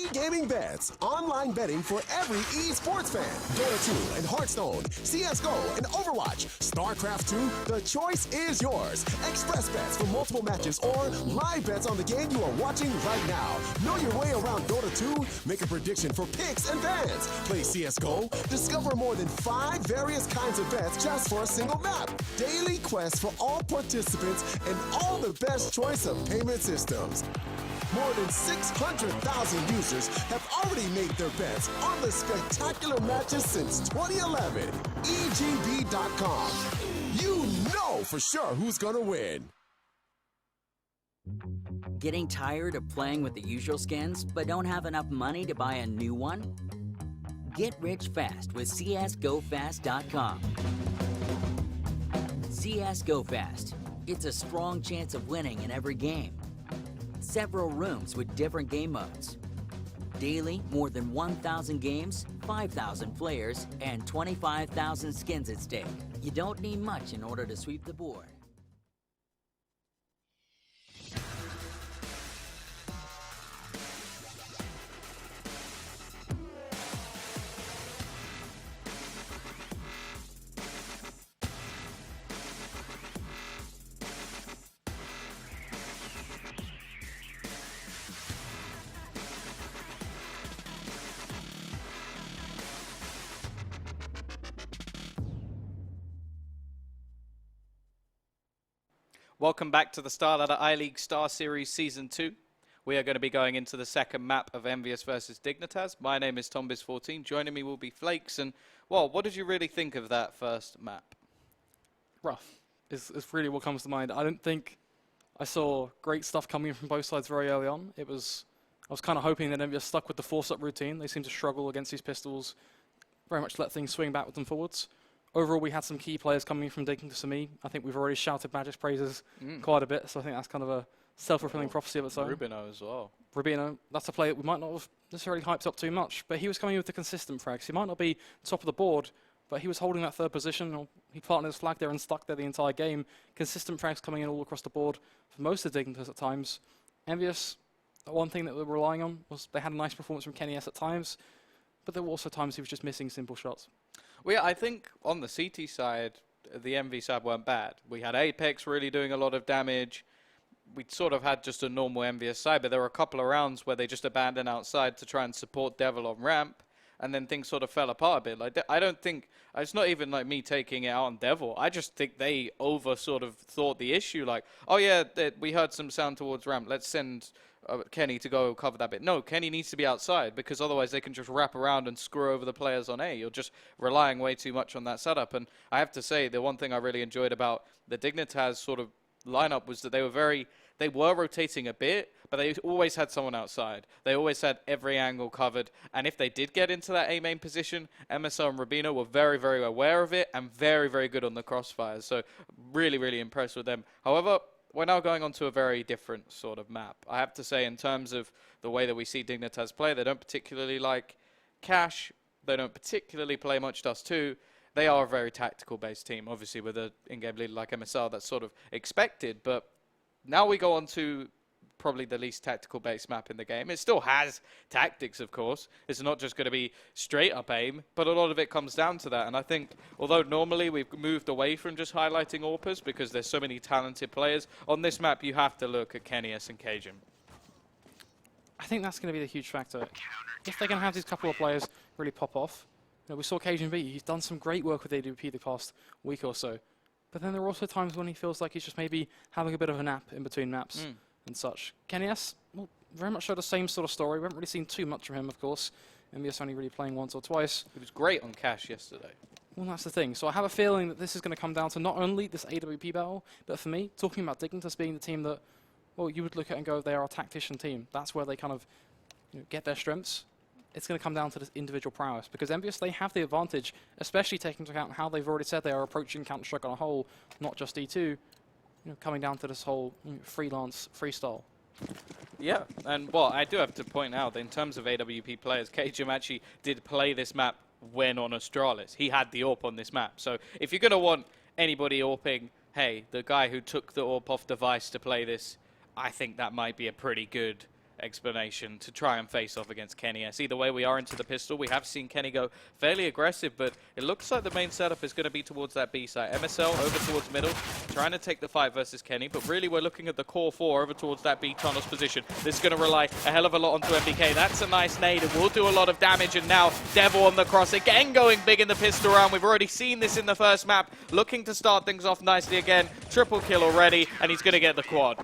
E-gaming bets, online betting for every esports fan. Dota 2 and Hearthstone, CSGO and Overwatch, StarCraft 2, the choice is yours. Express bets for multiple matches or live bets on the game you are watching right now. Know your way around Dota 2? Make a prediction for picks and bans. Play CSGO? Discover more than 5 various kinds of bets just for a single map. Daily quests for all participants and all the best choice of payment systems. More than 600,000 users have already made their bets on the spectacular matches since 2011. EGB.com. You know for sure who's gonna win. Getting tired of playing with the usual skins, but don't have enough money to buy a new one? Get rich fast with CSGoFast.com. CSGoFast. It's a strong chance of winning in every game. Several rooms with different game modes. Daily, more than 1,000 games, 5,000 players, and 25,000 skins at stake. You don't need much in order to sweep the board. Welcome back to the Starladder I-League Star Series Season 2. We are going to be going into the second map of EnVyUS versus Dignitas. My name is TomBiz14. Joining me will be Flakes. And, well, what did you really think of that first map? Rough is really what comes to mind. I don't think I saw great stuff coming from both sides very early on. I was kind of hoping that EnVyUS stuck with the force-up routine. They seem to struggle against these pistols, very much let things swing backwards and forwards. Overall, we had some key players coming from Dignitas and me. I think we've already shouted Magic's praises quite a bit, so I think that's kind of a self-fulfilling prophecy of its own. Rubino as well. Rubino, that's a player that we might not have necessarily hyped up too much, but he was coming with the consistent frags. He might not be top of the board, but he was holding that third position. Or he planted his flag there and stuck there the entire game. Consistent frags coming in all across the board for most of Dignitas at times. EnVyUS, one thing that we were relying on was they had a nice performance from Kenny S at times, but there were also times he was just missing simple shots. Well, yeah, I think on the CT side, the MV side weren't bad. We had Apex really doing a lot of damage. We sort of had just a normal EnVyUS side, but there were a couple of rounds where they just abandoned outside to try and support Devil on ramp, and then things sort of fell apart a bit. Like, I don't think, it's not even like me taking it out on Devil. I just think they over sort of thought the issue, like, oh yeah, we heard some sound towards ramp, let's send Kenny to go cover that bit. No, Kenny needs to be outside because otherwise they can just wrap around and screw over the players on A. You're just relying way too much on that setup. And I have to say, the one thing I really enjoyed about the Dignitas sort of lineup was that they were rotating a bit, but they always had someone outside. They always had every angle covered. And if they did get into that A main position, MSL and Rubino were very, very aware of it and very, very good on the crossfires. So really, really impressed with them. However, we're now going on to a very different sort of map. I have to say, in terms of the way that we see Dignitas play, they don't particularly like Cash. They don't particularly play much dust2. They are a very tactical-based team. Obviously, with an in-game leader like MSL, that's sort of expected. But now we go on to probably the least tactical-based map in the game. It still has tactics, of course. It's not just going to be straight-up aim, but a lot of it comes down to that. And I think, although normally we've moved away from just highlighting AWPers because there's so many talented players, on this map you have to look at Kenny S and Cajun. I think that's going to be the huge factor. If they're going to have these couple of players really pop off, you know, we saw Cajun B, he's done some great work with AWP the past week or so. But then there are also times when he feels like he's just maybe having a bit of a nap in between maps. And such. Kenny S, well, very much so the same sort of story. We haven't really seen too much from him, of course. EnVyUS only really playing once or twice. He was great on Cash yesterday. Well, that's the thing. So I have a feeling that this is going to come down to not only this AWP battle, but for me, talking about Dignitas being the team that, well, you would look at and go, they are a tactician team. That's where they kind of get their strengths. It's going to come down to this individual prowess. Because EnVyUS, they have the advantage, especially taking into account how they've already said they are approaching Counter-Strike on a whole, not just D2. Coming down to this whole freelance freestyle. Yeah, and well, I do have to point out that in terms of AWP players, Cajun actually did play this map when on Astralis. He had the AWP on this map. So if you're going to want anybody AWPing, hey, the guy who took the AWP off device to play this, I think that might be a pretty good explanation to try and face off against Kenny S. Either way, we are into the pistol. We have seen Kenny go fairly aggressive, but it looks like the main setup is going to be towards that B site. MSL over towards middle, trying to take the fight versus Kenny, but really we're looking at the core 4 over towards that B tunnels position. This is going to rely a hell of a lot onto MBK. That's a nice nade. It will do a lot of damage, and now Devil on the cross again, going big in the pistol round. We've already seen this in the first map, looking to start things off nicely again. Triple kill already, and he's going to get the quad.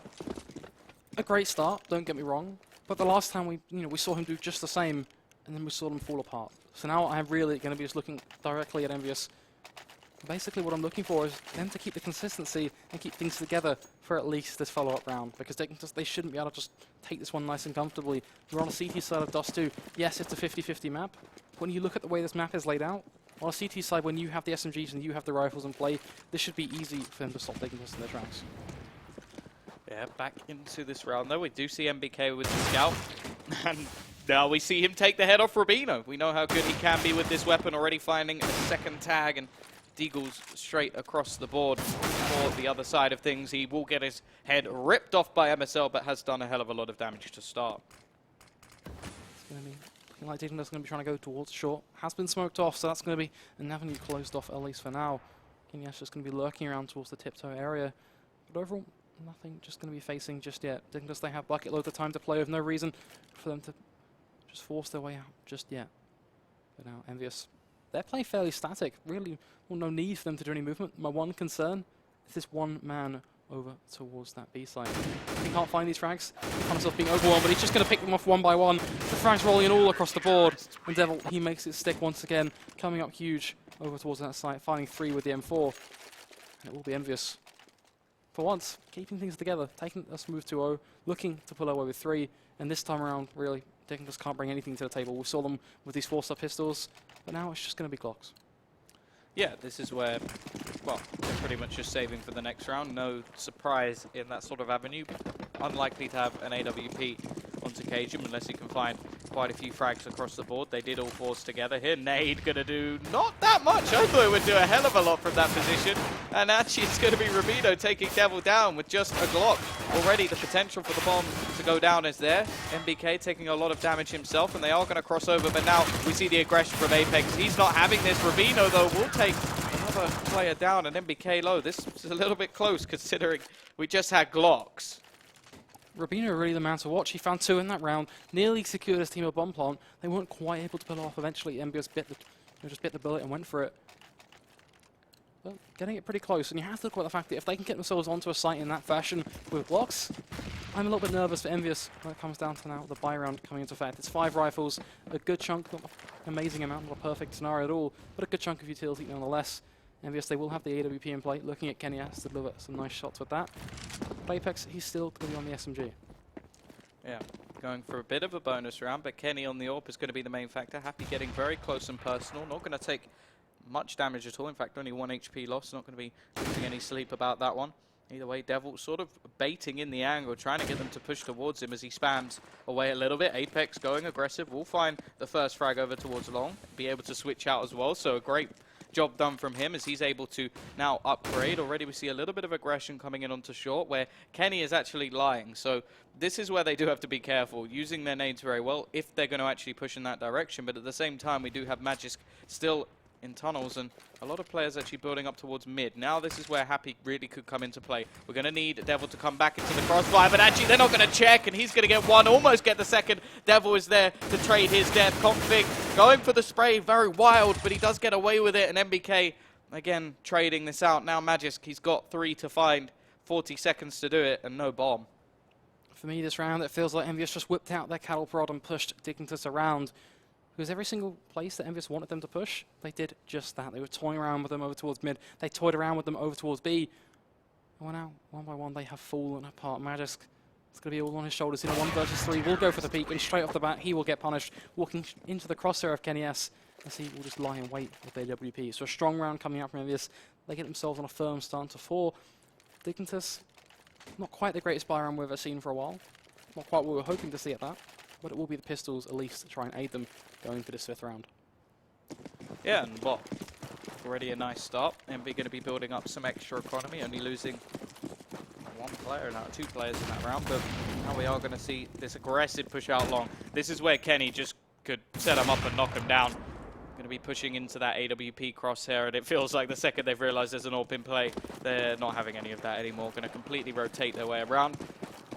A great start, don't get me wrong, but the last time we saw him do just the same, and then we saw them fall apart. So now I'm really going to be just looking directly at EnVyUS. Basically what I'm looking for is them to keep the consistency and keep things together for at least this follow-up round, because they shouldn't be able to just take this one nice and comfortably. We're on a CT side of dust2. Yes, it's a 50-50 map. When you look at the way this map is laid out, on a CT side, when you have the SMGs and you have the rifles in play, this should be easy for them to stop Dignitas in their tracks. Yeah, back into this round though. We do see MBK with the scout. And now we see him take the head off Rubino. We know how good he can be with this weapon, already finding a second tag, and Deagle's straight across the board for the other side of things. He will get his head ripped off by MSL, but has done a hell of a lot of damage to start. It's going to be looking like Dignitas going to be trying to go towards short. Has been smoked off, so that's going to be an avenue closed off, at least for now. Kenya's just going to be lurking around towards the tiptoe area. But overall, nothing just going to be facing just yet. Dignitas, they have bucket loads of time to play with no reason for them to just force their way out just yet. But now EnVyUS, they're playing fairly static. Really, well, no need for them to do any movement. My one concern is this one man over towards that B side. He can't find these frags. He finds himself being overwhelmed, but he's just going to pick them off one by one. The frags rolling all across the board. And Devil, he makes it stick once again, coming up huge over towards that site, finding 3 with the M4. And it will be EnVyUS, for once, keeping things together, taking a smooth 2-0, looking to pull away with 3, and this time around, really, Dignitas can't bring anything to the table. We saw them with these 4-star pistols, but now it's just going to be Glocks. Yeah, this is where, well, they're pretty much just saving for the next round. No surprise in that sort of avenue. Unlikely to have an AWP onto Cajun unless he can find quite a few frags across the board. They did all force together here. Nade going to do not that much. I thought it would do a hell of a lot from that position. And actually it's going to be Rubino taking Devil down with just a Glock. Already the potential for the bomb to go down is there. MBK taking a lot of damage himself, and they are going to cross over. But now we see the aggression from Apex. He's not having this. Rubino, though, will take another player down, and MBK low. This is a little bit close considering we just had Glocks. Rubino really the man to watch. He found 2 in that round, nearly secured his team a bomb plant. They weren't quite able to pull it off. Eventually, EnVyUS just bit the bullet and went for it. But getting it pretty close, and you have to look at the fact that if they can get themselves onto a site in that fashion with blocks, I'm a little bit nervous for EnVyUS when it comes down to now the buy round coming into effect. It's 5 rifles, a good chunk, not an amazing amount, not a perfect scenario at all, but a good chunk of utility nonetheless. EnVyUS, they will have the AWP in play, looking at Kenny S to deliver some nice shots with that. But Apex, he's still going to be on the SMG. Yeah, going for a bit of a bonus round, but Kenny on the AWP is going to be the main factor. Happy getting very close and personal, not going to take much damage at all. In fact, only 1 HP loss, not going to be losing any sleep about that one. Either way, Devil sort of baiting in the angle, trying to get them to push towards him as he spams away a little bit. Apex going aggressive, will find the first frag over towards long, be able to switch out as well, so a great job done from him as he's able to now upgrade. Already we see a little bit of aggression coming in onto short where Kenny is actually lying. So this is where they do have to be careful, using their nades very well if they're going to actually push in that direction. But at the same time, we do have Magisk still in tunnels, and a lot of players actually building up towards mid. Now this is where Happy really could come into play. We're going to need Devil to come back into the crossfire, but actually they're not going to check, and he's going to get 1, almost get the second. Devil is there to trade his death. Config going for the spray, very wild, but he does get away with it, and MBK again trading this out. Now Magisk, he's got 3 to find, 40 seconds to do it, and no bomb. For me this round, it feels like EnVyUS just whipped out their cattle prod and pushed Dignitas around. Because every single place that EnVyUS wanted them to push, they did just that. They were toying around with them over towards mid. They toyed around with them over towards B. And now, one by one, they have fallen apart. Magisk, it's going to be all on his shoulders. In a 1 versus 3, will go for the peak, and straight off the bat, he will get punished. Walking into the crosshair of Kenny S, as he will just lie in wait with their WP. So a strong round coming out from EnVyUS. They get themselves on a firm start to 4. Dignitas, not quite the greatest buy round we've ever seen for a while. Not quite what we were hoping to see at that. But it will be the pistols, at least, to try and aid them going for this 5th round. Yeah, and well, already a nice start. MV going to be building up some extra economy, only losing one player now, 2 players in that round, but now we are going to see this aggressive push out long. This is where Kenny just could set him up and knock him down. Going to be pushing into that AWP crosshair, and it feels like the second they've realized there's an AWP in play, they're not having any of that anymore. Going to completely rotate their way around.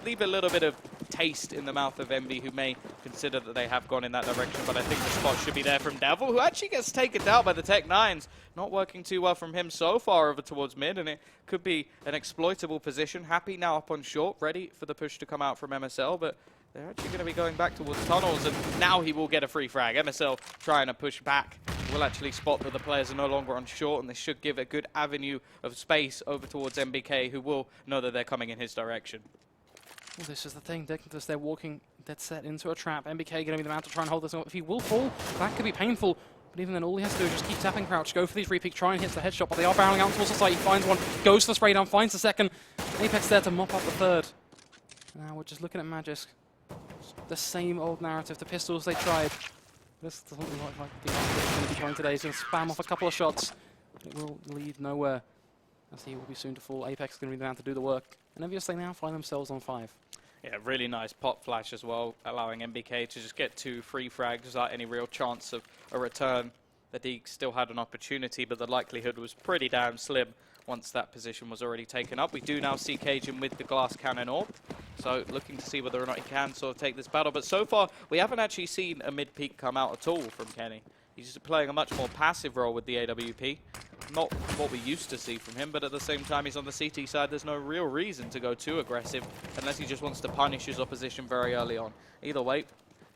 Leave a little bit of taste in the mouth of Envy, who may consider that they have gone in that direction, but I think the spot should be there from Devil, who actually gets taken down by the Tech-9s. Not working too well from him so far over towards mid, and it could be an exploitable position. Happy now up on short, ready for the push to come out from MSL, but they're actually going to be going back towards tunnels, and now he will get a free frag. MSL trying to push back. Will actually spot that the players are no longer on short, and this should give a good avenue of space over towards MBK, who will know that they're coming in his direction. Well, this is the thing. Dignitas, they're walking dead set into a trap. MBK going to be the man to try and hold this up. If he will fall, that could be painful. But even then, all he has to do is just keep tapping crouch, go for these repeat, try and hit the headshot. But they are barreling out towards the site. He finds one, goes for the spray down, finds the second. Apex there to mop up the third. Now we're just looking at Magisk. The same old narrative, the pistols they tried. This doesn't look like the answer is going to be going today. He's going to spam off a couple of shots. It will lead nowhere, as he will be soon to fall. Apex is going to be the man to do the work. And EnVyUS, they now find themselves on 5. Yeah, really nice pop flash as well, allowing MBK to just get 2 free frags without any real chance of a return. The Deeg still had an opportunity, but the likelihood was pretty damn slim once that position was already taken up. We do now see Cajun with the glass cannon AWP, so looking to see whether or not he can sort of take this battle. But so far, we haven't actually seen a mid-peak come out at all from Kenny. He's just playing a much more passive role with the AWP. Not what we used to see from him, but at the same time, he's on the CT side. There's no real reason to go too aggressive unless he just wants to punish his opposition very early on. Either way,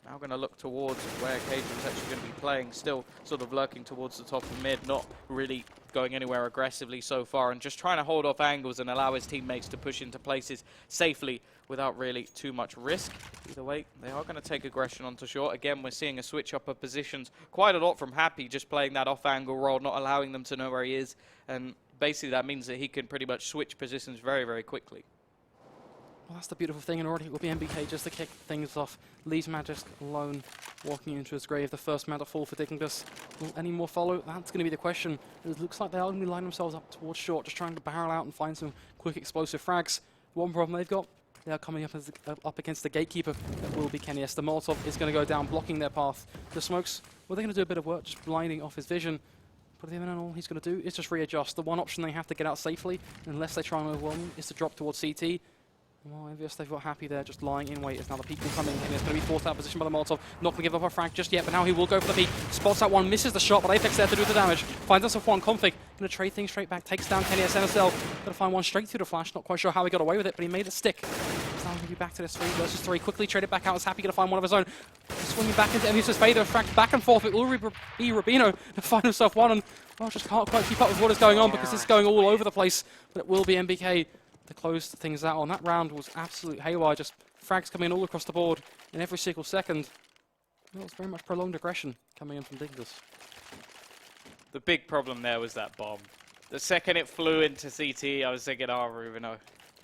now going to look towards where Cajun's actually going to be playing, still sort of lurking towards the top of mid, not really going anywhere aggressively so far, and just trying to hold off angles and allow his teammates to push into places safely without really too much risk. Either way, they are going to take aggression onto short. Again, we're seeing a switch up of positions quite a lot from Happy, just playing that off-angle role, not allowing them to know where he is, and basically that means that he can pretty much switch positions very, very quickly. Well, that's the beautiful thing, and already it will be MBK just to kick things off. Leaves Magisk alone, walking into his grave. The first man to fall for Dignitas. Will any more follow? That's going to be the question. It looks like they are going to line themselves up towards short, just trying to barrel out and find some quick explosive frags. One problem they've got, they are coming up against the gatekeeper. That will be Kenny S. The Molotov is going to go down, blocking their path. The smokes, well, they're going to do a bit of work, just blinding off his vision. But at the end, all he's going to do is just readjust. The one option they have to get out safely, unless they try and overwhelm him, is to drop towards CT. Well, EnVyUS, they've got Happy there, just lying in wait as now the peak will come in, and it's going to be forced out of position by the Molotov. Not going to give up a frag just yet, but now he will go for the peak. Spots that one, misses the shot, but Apex there to do the damage. Finds himself one, Config, going to trade things straight back, takes down Kenny S. MSL. Going to find one straight through the flash, not quite sure how he got away with it, but he made it stick. He's now going to be back to this 3 versus 3, quickly trade it back out as Happy going to find one of his own. Swinging back into EnVyUS' favour, frags back and forth. It will be Rubino to find himself one, and well, just can't quite keep up with what is going on because this is going all over the place, but it will be MBK to close things out on. That round was absolute haywire, just frags coming in all across the board in every single second. Well, it's very much prolonged aggression coming in from Dignitas. The big problem there was that bomb. The second it flew into CT, I was thinking, oh, Rubino,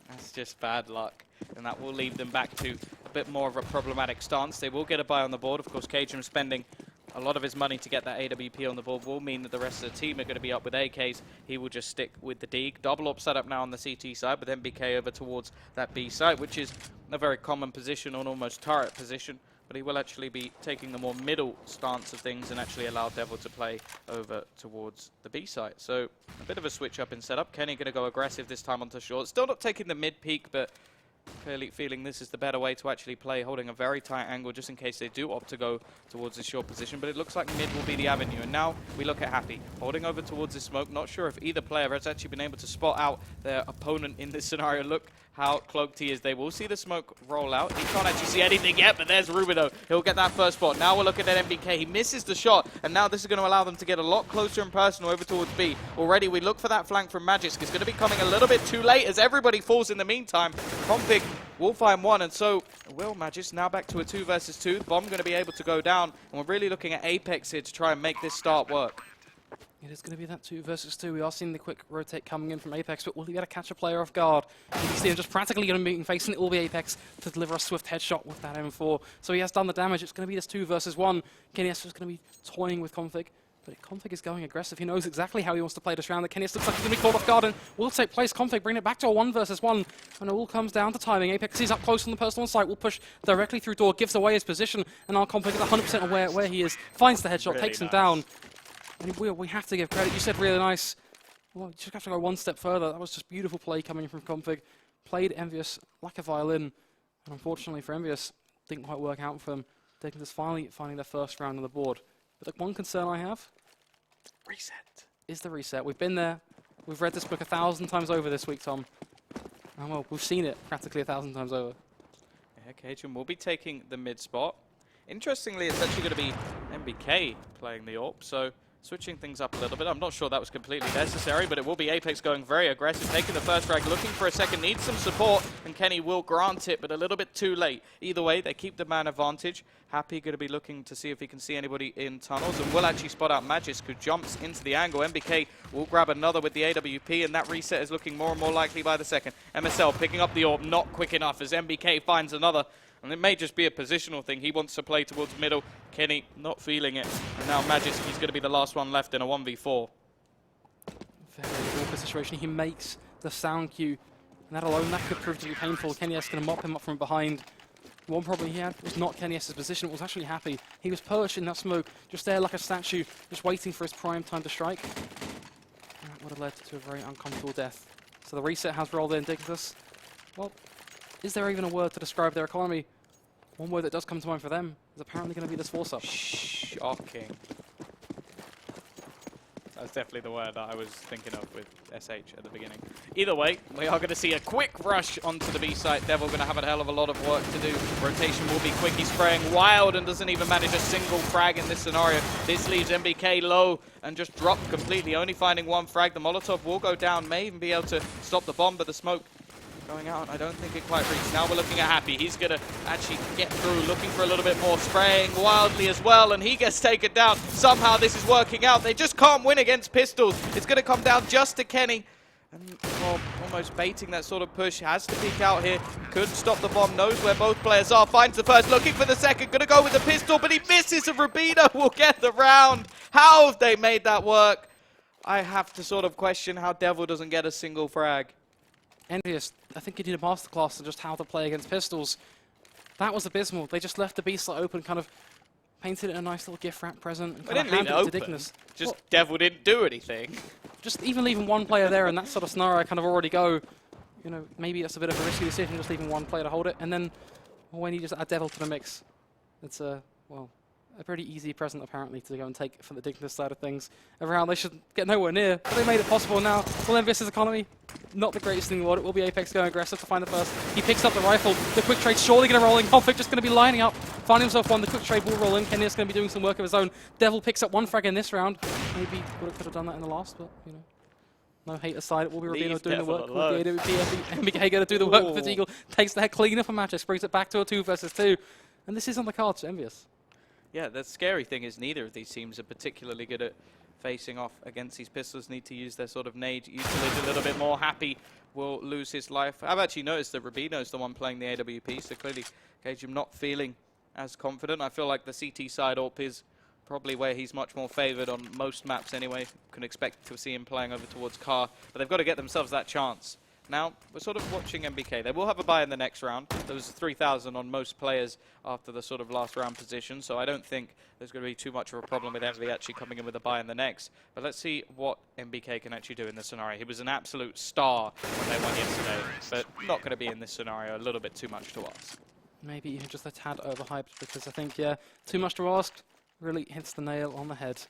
that's just bad luck. And that will lead them back to a bit more of a problematic stance. They will get a buy on the board. Of course, Cajun spending a lot of his money to get that AWP on the board will mean that the rest of the team are going to be up with AKs. He will just stick with the Deeg. Double up setup now on the CT side, but then BK over towards that B side, which is a very common position, on almost turret position. But he will actually be taking the more middle stance of things and actually allow Devil to play over towards the B side. So a bit of a switch up in setup. Kenny going to go aggressive this time onto short. Still not taking the mid peak, but clearly feeling this is the better way to actually play, holding a very tight angle just in case they do opt to go towards the short position. But it looks like mid will be the avenue. And now we look at Happy, holding over towards this smoke. Not sure if either player has actually been able to spot out their opponent in this scenario. Look how cloaked he is. They will see the smoke roll out. He can't actually see anything yet, but there's Rubino. He'll get that first spot. Now we're looking at MBK. He misses the shot, and now this is going to allow them to get a lot closer and personal over towards B. Already we look for that flank from Magisk. It's going to be coming a little bit too late as everybody falls in the meantime. Config will find one, and so will Magisk. Now back to a 2 versus 2. Bomb going to be able to go down, and we're really looking at Apex here to try and make this start work. It is going to be that 2 versus 2. We are seeing the quick rotate coming in from Apex, but will he be able to catch a player off guard? You can see him just practically going to be facing it will be Apex to deliver a swift headshot with that M4. So he has done the damage. It's going to be this 2 versus 1. Kenny S is going to be toying with Config. But Config is going aggressive. He knows exactly how he wants to play this round. That Kenny's looks like he's going to be caught off guard and will take place. Config bring it back to a 1 versus 1. And it all comes down to timing. Apex is up close on the personal site. Will push directly through door, gives away his position. And now Config is 100% aware where he is. Finds the headshot, Really takes him nice. down. And we have to give credit. You said really nice. Well, you just have to go one step further. That was just beautiful play coming from Config. Played EnVyUS like a violin. And unfortunately for EnVyUS, didn't quite work out for them. Dignitas finally finding their first round on the board. But the one concern I have Reset. is the reset. We've been there. We've read this book 1,000 times over this week, Tom. And well, we've seen it practically 1,000 times over. Yeah, Cajun will be taking the mid spot. Interestingly, it's actually going to be MBK playing the AWP, so switching things up a little bit. I'm not sure that was completely necessary, but it will be Apex going very aggressive, taking the first frag, looking for a second, needs some support, and Kenny will grant it, but a little bit too late. Either way, they keep the man advantage. Happy going to be looking to see if he can see anybody in tunnels, and will actually spot out Magis, who jumps into the angle. MBK will grab another with the AWP, and that reset is looking more and more likely by the second. MSL picking up the AWP, not quick enough as MBK finds another. And it may just be a positional thing. He wants to play towards middle. Kenny not feeling it. And now Magis, he's going to be the last one left in a 1v4. Very awkward situation. He makes the sound cue. And that alone, that could prove to be painful. Kenny S going to mop him up from behind. One problem he had was not Kenny S's position. It was actually Happy. He was perched in that smoke, just there like a statue, just waiting for his prime time to strike. And that would have led to a very uncomfortable death. So the reset has rolled in. Dignitas. Well, is there even a word to describe their economy? One word that does come to mind for them is apparently going to be this force-up. Shocking. That's definitely the word that I was thinking of with SH at the beginning. Either way, we are going to see a quick rush onto the B site. Devil going to have a hell of a lot of work to do. Rotation will be quick. He's spraying wild and doesn't even manage a single frag in this scenario. This leaves MBK low and just dropped completely, only finding one frag. The Molotov will go down, may even be able to stop the bomb, but the smoke going out, I don't think it quite reached. Now we're looking at Happy. He's going to actually get through, looking for a little bit more, spraying wildly as well, and he gets taken down. Somehow this is working out. They just can't win against pistols. It's going to come down just to Kenny. And well, almost baiting that sort of push. Has to peek out here. Could stop the bomb. Knows where both players are. Finds the first. Looking for the second. Going to go with the pistol, but he misses, and Rubino will get the round. How have they made that work? I have to sort of question how Devil doesn't get a single frag. EnVyUS, I think he did a masterclass on just how to play against pistols. That was abysmal. They just left the B slot open, kind of painted it a nice little gift wrap present, and They kind of didn't leave handed it it to open. Dignitas. Just Well, Devil didn't do anything. just even leaving one player there in that sort of scenario, I kind of already go, you know, maybe that's a bit of a risky decision, just leaving one player to hold it. And then when you just add Devil to the mix, it's a, well, a pretty easy present apparently to go and take from the Dignitas side of things. Around, they should get nowhere near, but they made it possible now. Well, EnVyUS' economy, not the greatest thing in the world. It will be Apex going aggressive to find the first. He picks up the rifle. The quick trade surely going to roll in. Conflict just going to be lining up. Finding himself one. The quick trade will roll in. Kenny is going to be doing some work of his own. Devil picks up one frag in this round. Maybe could have done that in the last, but you know. No hate aside, it will be Rubino doing the work. Will be MBK going to do the work for Eagle. Takes the head clean up a match. Brings it back to a 2 versus 2. And this is on the cards for EnVyUS. Yeah, the scary thing is neither of these teams are particularly good at facing off against these pistols. Need to use their sort of nade usage a little bit more. Happy will lose his life. I've actually noticed that Rubino's the one playing the AWP, so clearly Cajun not feeling as confident. I feel like the CT side AWP is probably where he's much more favoured on most maps anyway. Can expect to see him playing over towards Car, but they've got to get themselves that chance. Now, we're sort of watching MBK. They will have a buy in the next round. There was 3,000 on most players after the sort of last round position, so I don't think there's going to be too much of a problem with Envy actually coming in with a buy in the next. But let's see what MBK can actually do in this scenario. He was an absolute star when they won yesterday, but not going to be in this scenario. A little bit too much to ask. Maybe even just a tad overhyped, because I think, yeah, too much to ask really hits the nail on the head.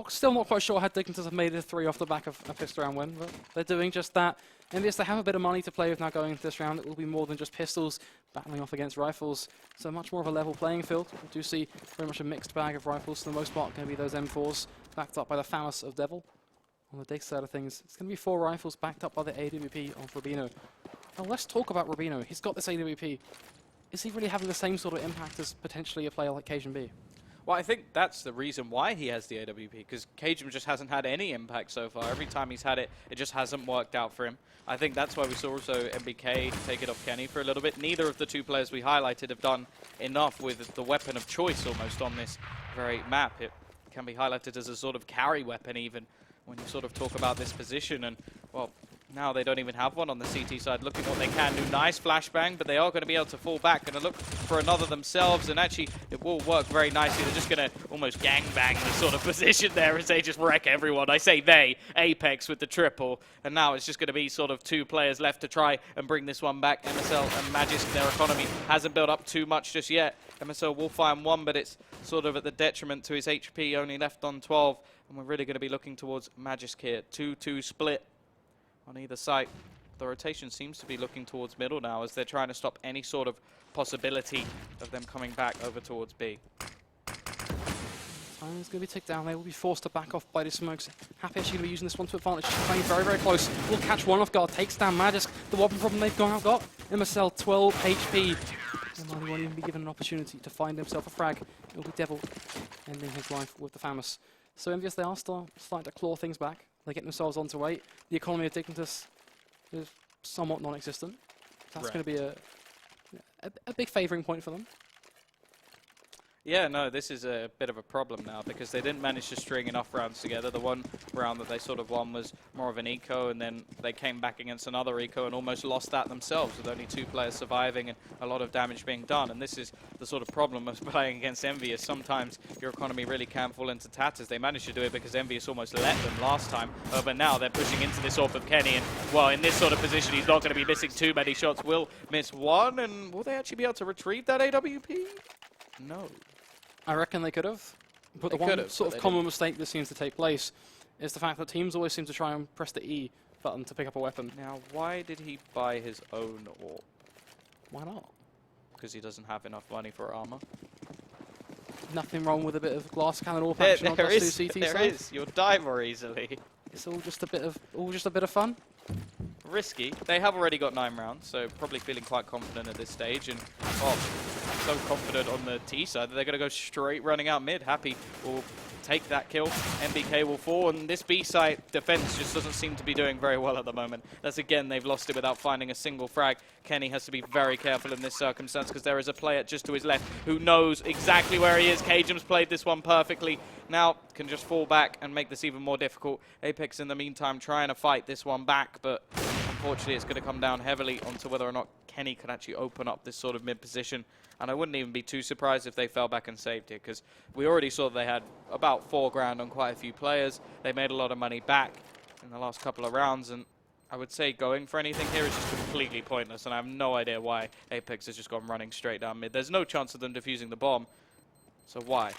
Still not quite sure how Dignitas have made it a 3 off the back of a fifth round win, but they're doing just that. And yes, they have a bit of money to play with now going into this round. It will be more than just pistols battling off against rifles, so much more of a level playing field. We do see very much a mixed bag of rifles. For the most part, going to be those M4s backed up by the phallus of Devil. On the Dig side of things, it's going to be 4 rifles backed up by the AWP of Rubino. Now let's talk about Rubino. He's got this AWP. Is he really having the same sort of impact as potentially a player like Cajun B? Well, I think that's the reason why he has the AWP, because Cajun just hasn't had any impact so far. Every time he's had it, it just hasn't worked out for him. I think that's why we saw also MBK take it off Kenny for a little bit. Neither of the two players we highlighted have done enough with the weapon of choice almost on this very map. can be highlighted as a sort of carry weapon even when you sort of talk about this position. And, well, now they don't even have one on the CT side. Look at what they can do. Nice flashbang, but they are going to be able to fall back. Going to look for another themselves, and actually it will work very nicely. They're just going to almost gangbang the sort of position there as they just wreck everyone. I say they, Apex with the triple, and now it's just going to be sort of 2 players left to try and bring this one back. MSL and Magisk, their economy hasn't built up too much just yet. MSL will find one, but it's sort of at the detriment to his HP, only left on 12, and we're really going to be looking towards Magisk here. 2-2 split on either side. The rotation seems to be looking towards middle now as they're trying to stop any sort of possibility of them coming back over towards B. Time is going to be ticked down. They will be forced to back off by the smokes. Happy actually going to be using this one to advantage. She's playing very, very close. Will catch one off guard. Takes down Magisk. The weapon problem they've got. MSL 12 HP. And Marley won't even be given an opportunity to find himself a frag. It will be Devil ending his life with the FAMUS. So EnVyUS, they are still starting to claw things back. They get themselves onto 8. The economy of Dignitas is somewhat non-existent. That's going to be a big favouring point for them. Yeah, no, this is a bit of a problem now because they didn't manage to string enough rounds together. The one round that they sort of won was more of an eco, and then they came back against another eco and almost lost that themselves with only 2 players surviving and a lot of damage being done. And this is the sort of problem of playing against EnVyUS. Sometimes your economy really can fall into tatters. They managed to do it because EnVyUS almost let them last time, but now they're pushing into this AWP of Kenny, and well, in this sort of position, he's not going to be missing too many shots. Will miss one, and will they actually be able to retrieve that AWP? No. I reckon they could have. But the one sort of common mistake that seems to take place is the fact that teams always seem to try and press the E button to pick up a weapon. Now, why did he buy his own AWP? Why not? Because he doesn't have enough money for armor. Nothing wrong with a bit of glass cannon AWP action on dust2 CT there side. is. You'll die more easily. It's all just a bit of fun. Risky. They have already got 9 rounds, so probably feeling quite confident at this stage. And oh, so confident on the T side that they're going to go straight running out mid. Happy will take that kill. MBK will fall, and this B side defense just doesn't seem to be doing very well at the moment. That's again, they've lost it without finding a single frag. Kenny has to be very careful in this circumstance because there is a player just to his left who knows exactly where he is. Cajum's played this one perfectly. Now can just fall back and make this even more difficult. Apex in the meantime trying to fight this one back, but unfortunately it's going to come down heavily onto whether or not Kenny can actually open up this sort of mid position. And I wouldn't even be too surprised if they fell back and saved it, because we already saw they had about 4 grand on quite a few players. They made a lot of money back in the last couple of rounds, and I would say going for anything here is just completely pointless, and I have no idea why Apex has just gone running straight down mid. There's no chance of them defusing the bomb, so why?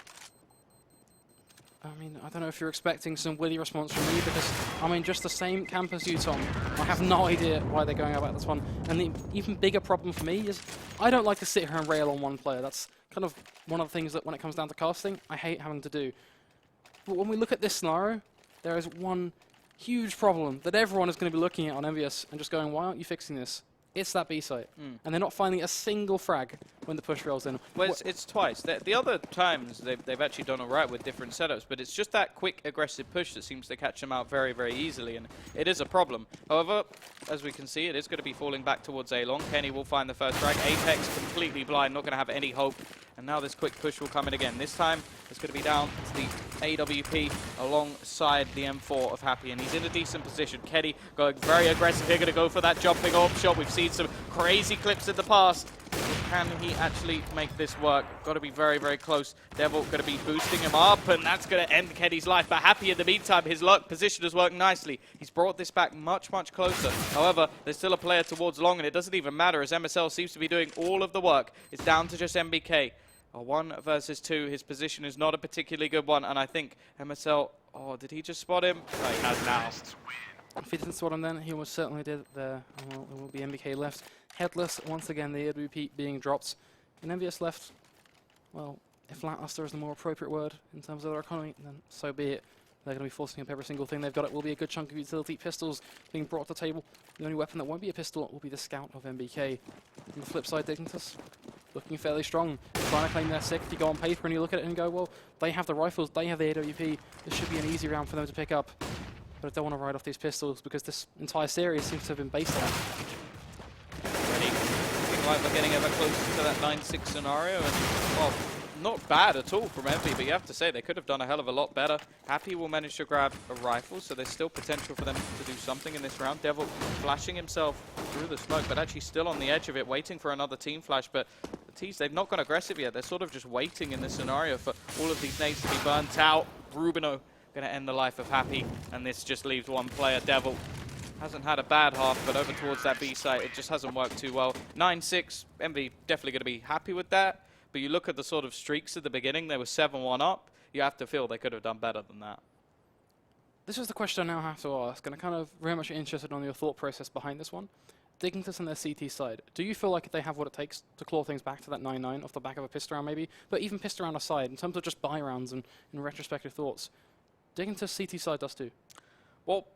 I mean, I don't know if you're expecting some witty response from me, because, I mean, just the same camp as you, Tom. I have no idea why they're going about this one. And the even bigger problem for me is I don't like to sit here and rail on one player. That's kind of one of the things that when it comes down to casting, I hate having to do. But when we look at this scenario, there is one huge problem that everyone is going to be looking at on EnVyUS and just going, why aren't you fixing this? It's that B site. And they're not finding a single frag when the push rolls in. Well, it's twice. The other times they've actually done all right with different setups, but it's just that quick, aggressive push that seems to catch them out very, very easily, and it is a problem. However, as we can see, it is going to be falling back towards A-Long. Kenny will find the first frag. Apex completely blind, not going to have any hope, and now this quick push will come in again. This time, it's going to be down to the AWP alongside the M4 of Happy, and he's in a decent position. Kenny going very aggressive here, going to go for that jumping AWP shot. We've seen some crazy clips in the past. But can he actually make this work? Got to be very, very close. Devil going to be boosting him up, and that's going to end Kenny's life. But Happy in the meantime, his luck position has worked nicely. He's brought this back much, much closer. However, there's still a player towards long, and it doesn't even matter as MSL seems to be doing all of the work. It's down to just MBK. A 1 versus 2. His position is not a particularly good one, and I think MSL... Oh, did he just spot him? No, he has now. If he didn't spot him then, he almost certainly did there. Well, there will be MBK left. Headless, once again, the AWP being dropped. And EnVyUS left, well, if lackluster is the more appropriate word in terms of their economy, then so be it. They're going to be forcing up every single thing they've got. It will be a good chunk of utility pistols being brought to the table. The only weapon that won't be a pistol will be the Scout of MBK. On the flip side, Dignitas looking fairly strong, trying to claim their 6th. You go on paper and you look at it and go, well, they have the rifles, they have the AWP. This should be an easy round for them to pick up. But I don't want to ride off these pistols because this entire series seems to have been based on it. Ready. Looking like we're getting ever closer to that 9-6 scenario, and well, not bad at all from Envy, but you have to say they could have done a hell of a lot better. Happy will manage to grab a rifle, so there's still potential for them to do something in this round. Devil flashing himself through the smoke, but actually still on the edge of it, waiting for another team flash. But the T's, they've not gone aggressive yet. They're sort of just waiting in this scenario for all of these nades to be burnt out. Rubino going to end the life of Happy, and this just leaves one player. Devil hasn't had a bad half, but over towards that B site, it just hasn't worked too well. 9-6, Envy definitely going to be happy with that. But you look at the sort of streaks at the beginning, they were 7-1 up. You have to feel they could have done better than that. This is the question I now have to ask, and I'm kind of very much interested on your thought process behind this one. Dignitas on their CT side, do you feel like they have what it takes to claw things back to that 9-9 off the back of a pistol round maybe? But even pistol round aside, in terms of just buy rounds and in retrospective thoughts, Dignitas CT side dust2? Well,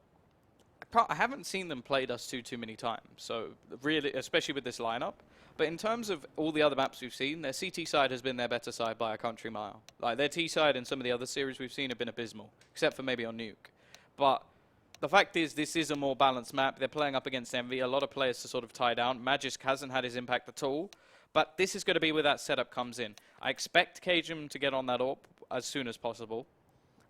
I haven't seen them play dust2 too many times, so really, especially with this lineup. But in terms of all the other maps we've seen, their CT side has been their better side by a country mile. Like their T side in some of the other series we've seen have been abysmal, except for maybe on Nuke. But the fact is, this is a more balanced map. They're playing up against Envy. A lot of players to sort of tie down. Magisk hasn't had his impact at all. But this is going to be where that setup comes in. I expect Cajun to get on that AWP as soon as possible.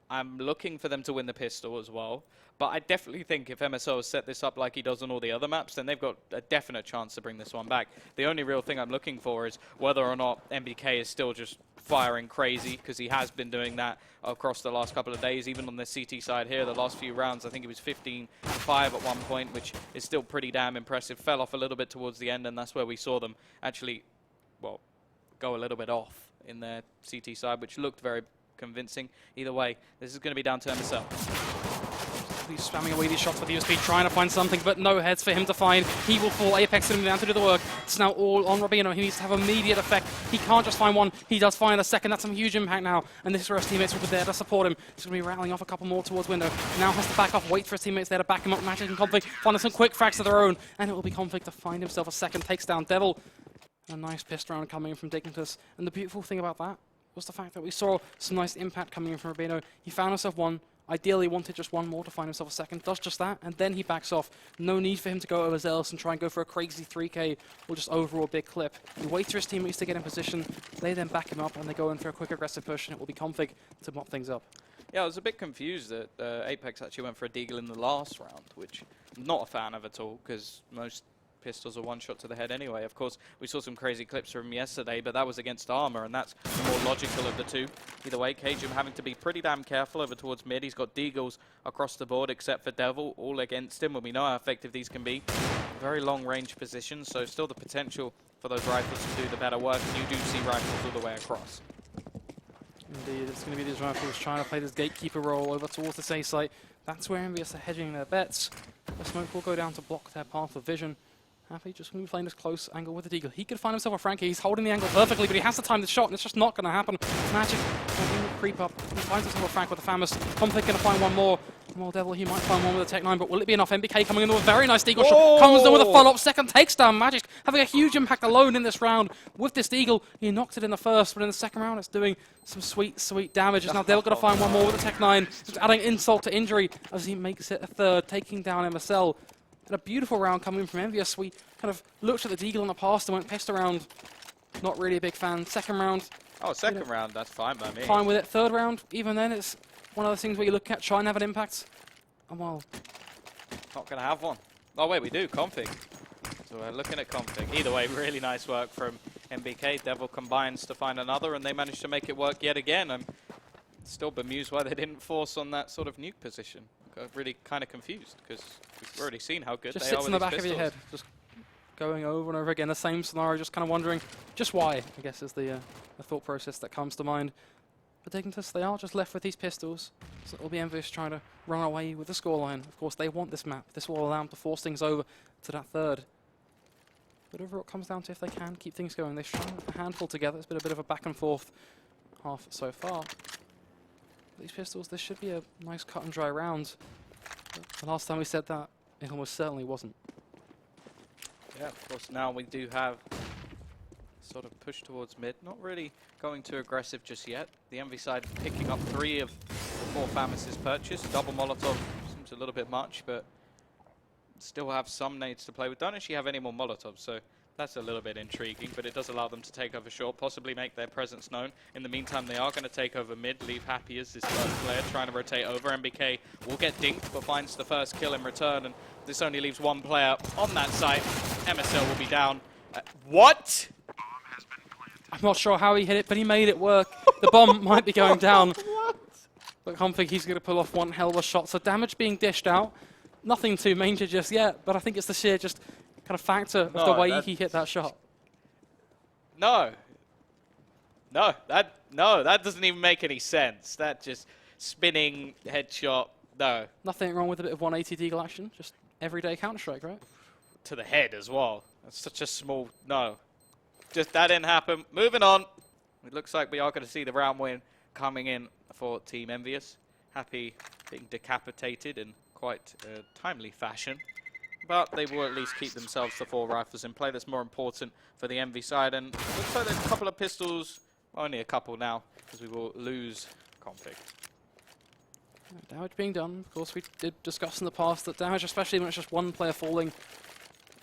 I'm looking for them to win the pistol as well. But I definitely think if MSO has set this up like he does on all the other maps, then they've got a definite chance to bring this one back. The only real thing I'm looking for is whether or not MBK is still just firing crazy, because he has been doing that across the last couple of days. Even on the CT side here, the last few rounds, I think he was 15-5 at one point, which is still pretty damn impressive. Fell off a little bit towards the end, and that's where we saw them actually, well, go a little bit off in their CT side, which looked very convincing. Either way, this is going to be down to MSL. He's spamming away these shots with USB, trying to find something, but no heads for him to find. He will fall. Apex sitting down to do the work. It's now all on Rubino. He needs to have immediate effect. He can't just find one. He does find a second. That's some huge impact now. And this is where his teammates will be there to support him. He's going to be rattling off a couple more towards window. Now has to back off, wait for his teammates there to back him up. Magic and Conflict finding some quick frags of their own. And it will be Conflict to find himself a second. Takes down Devil. And a nice pistol round coming in from Dignitas. And the beautiful thing about that was the fact that we saw some nice impact coming in from Rubino. He found himself one. Ideally wanted just one more to find himself a second, does just that, and then he backs off. No need for him to go overzealous and try and go for a crazy 3K or just overall big clip. He waits for his teammates to get in position, they then back him up and they go in for a quick aggressive push, and it will be Config to mop things up. Yeah, I was a bit confused that Apex actually went for a deagle in the last round, which I'm not a fan of at all, because most pistols are one shot to the head anyway. Of course, we saw some crazy clips from yesterday, but that was against Armor, and that's the more logical of the two. Either way, Cajun having to be pretty damn careful over towards mid. He's got deagles across the board, except for Devil, all against him, and we know how effective these can be. Very long range positions, so still the potential for those rifles to do the better work, and you do see rifles all the way across. Indeed, it's going to be these rifles trying to play this gatekeeper role over towards the safe site. That's where EnVyUS are hedging their bets. The smoke will go down to block their path of vision. Happy just going to be playing this close angle with the deagle. He could find himself a Frankie. He's holding the angle perfectly, but he has to time the shot, and it's just not going to happen. Magic will creep up. He finds himself a Frank with the Famous. Conflict going to find one more. Well, Devil, he might find one with a Tech 9, but will it be enough? MBK coming in with a very nice deagle shot. Comes in with a follow-up second, takes down Magic, having a huge impact alone in this round with this deagle. He knocked it in the first, but in the second round, it's doing some sweet, sweet damage. Now Devil going to find one more with a Tech 9, just adding insult to injury as he makes it a third, taking down MSL. And a beautiful round coming in from EnVyUS. We kind of looked at the deagle in the past and went pissed around. Not really a big fan. Second round. Oh, second round, that's fine by me. Fine with it. Third round, even then, it's one of those things where you look at, try and have an impact. And well, not going to have one. Oh, wait, we do. Config. So we're looking at Config. Either way, really nice work from MBK. Devil combines to find another, and they managed to make it work yet again. I'm still bemused why they didn't force on that sort of nuke position. I'm really kind of confused, because we've already seen how good just they are sits with in the these back pistols. of your head, just going over and over again, the same scenario, just kind of wondering just why, I guess, is the thought process that comes to mind. But Dignitas, they are just left with these pistols, so it will be EnVyUS trying to run away with the scoreline. Of course, they want this map. This will allow them to force things over to that third. But overall, it comes down to if they can keep things going. They've strung a handful together. It's been a bit of a back and forth half so far. These pistols, this should be a nice cut and dry round. The last time we said that, it almost certainly wasn't. Yeah, of course, now we do have sort of push towards mid. Not really going too aggressive just yet. The Envy side picking up 3 of the 4 Famouses purchased. Double Molotov seems a little bit much, but still have some nades to play with. Don't actually have any more Molotovs, so That's a little bit intriguing, but it does allow them to take over short, possibly make their presence known. In the meantime, they are going to take over mid, leave Happy as this first player, trying to rotate over. MBK will get dinked, but finds the first kill in return, and this only leaves one player on that site. MSL will be down. What? I'm not sure how he hit it, but he made it work. The bomb might be going down. But Config, he's going to pull off one hell of a shot. So damage being dished out. Nothing too major just yet, but I think it's the sheer just kind of factor of the way he hit that shot. No, that doesn't even make any sense. That just spinning headshot, no. Nothing wrong with a bit of 180 deagle action, just everyday Counter-Strike, right? To the head as well. That's such a small, no. Just that didn't happen. Moving on. It looks like we are going to see the round win coming in for Team EnVyUS. Happy being decapitated in quite a timely fashion. But they will at least keep themselves the 4 rifles in play. That's more important for the EnVy side. And looks like there's a couple of pistols, only a couple now, because we will lose Config. Damage being done. Of course, we did discuss in the past that damage, especially when it's just one player falling,